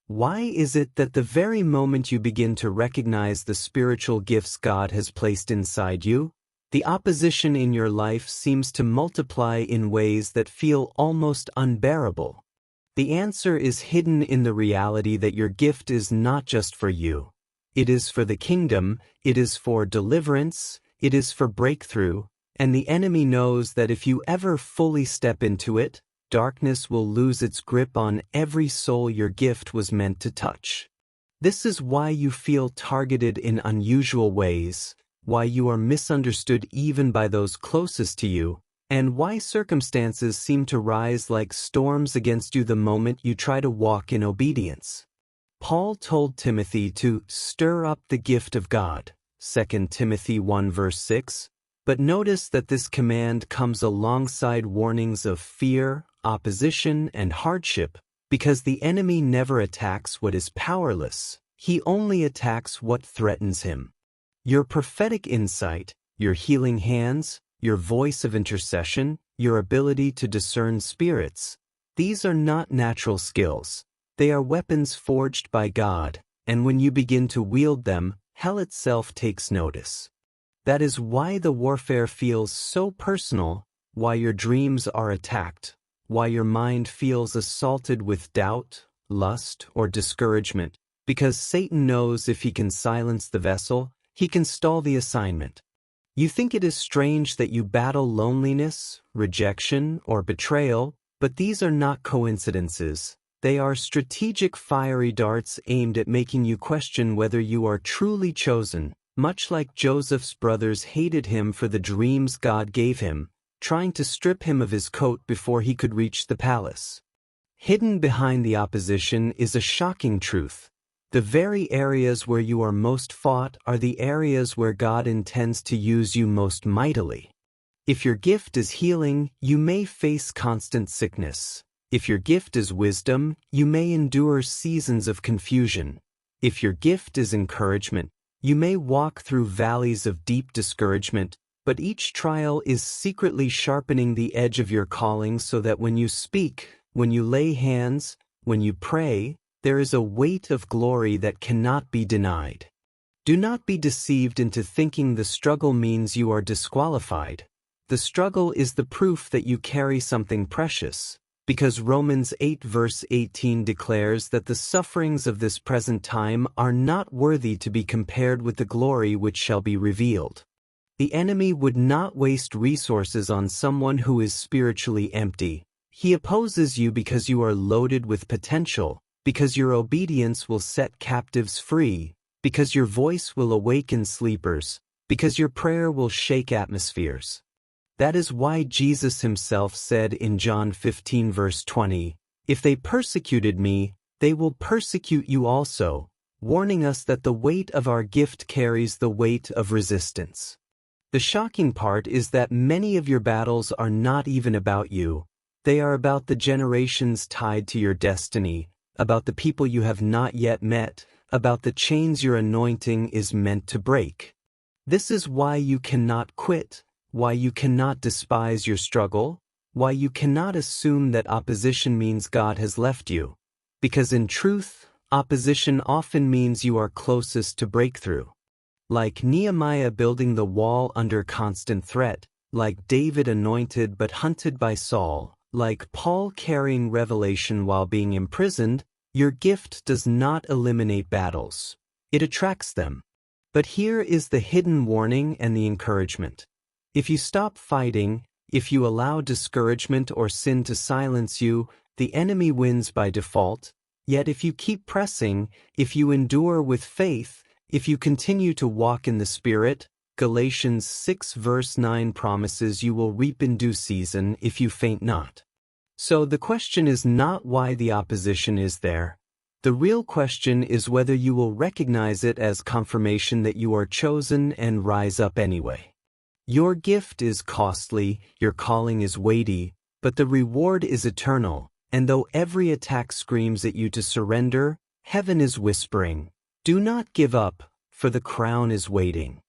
Why is it that the very moment you begin to recognize the spiritual gifts God has placed inside you, the opposition in your life seems to multiply in ways that feel almost unbearable? The answer is hidden in the reality that your gift is not just for you. It is for the kingdom, it is for deliverance, it is for breakthrough, and the enemy knows that if you ever fully step into it, darkness will lose its grip on every soul your gift was meant to touch. This is why you feel targeted in unusual ways, why you are misunderstood even by those closest to you, and why circumstances seem to rise like storms against you the moment you try to walk in obedience. Paul told Timothy to stir up the gift of God, 2 Timothy 1 verse 6, but notice that this command comes alongside warnings of fear, opposition, and hardship, because the enemy never attacks what is powerless, he only attacks what threatens him. Your prophetic insight, your healing hands, your voice of intercession, your ability to discern spirits, these are not natural skills. They are weapons forged by God, and when you begin to wield them, hell itself takes notice. That is why the warfare feels so personal, why your dreams are attacked, why your mind feels assaulted with doubt, lust, or discouragement, because Satan knows if he can silence the vessel, he can stall the assignment. You think it is strange that you battle loneliness, rejection, or betrayal, but these are not coincidences. They are strategic fiery darts aimed at making you question whether you are truly chosen, much like Joseph's brothers hated him for the dreams God gave him, trying to strip him of his coat before he could reach the palace. Hidden behind the opposition is a shocking truth. The very areas where you are most fought are the areas where God intends to use you most mightily. If your gift is healing, you may face constant sickness. If your gift is wisdom, you may endure seasons of confusion. If your gift is encouragement, you may walk through valleys of deep discouragement, but each trial is secretly sharpening the edge of your calling so that when you speak, when you lay hands, when you pray, there is a weight of glory that cannot be denied. Do not be deceived into thinking the struggle means you are disqualified. The struggle is the proof that you carry something precious, because Romans 8 verse 18 declares that the sufferings of this present time are not worthy to be compared with the glory which shall be revealed. The enemy would not waste resources on someone who is spiritually empty. He opposes you because you are loaded with potential, because your obedience will set captives free, because your voice will awaken sleepers, because your prayer will shake atmospheres. That is why Jesus himself said in John 15 verse 20, "If they persecuted me, they will persecute you also," warning us that the weight of our gift carries the weight of resistance. The shocking part is that many of your battles are not even about you. They are about the generations tied to your destiny, about the people you have not yet met, about the chains your anointing is meant to break. This is why you cannot quit, why you cannot despise your struggle, why you cannot assume that opposition means God has left you. Because in truth, opposition often means you are closest to breakthrough. Like Nehemiah building the wall under constant threat, like David anointed but hunted by Saul, like Paul carrying revelation while being imprisoned, your gift does not eliminate battles. It attracts them. But here is the hidden warning and the encouragement. If you stop fighting, if you allow discouragement or sin to silence you, the enemy wins by default. Yet if you keep pressing, if you endure with faith, if you continue to walk in the Spirit, Galatians 6 verse 9 promises you will reap in due season if you faint not. So the question is not why the opposition is there. The real question is whether you will recognize it as confirmation that you are chosen and rise up anyway. Your gift is costly, your calling is weighty, but the reward is eternal, and though every attack screams at you to surrender, heaven is whispering, "Do not give up, for the crown is waiting."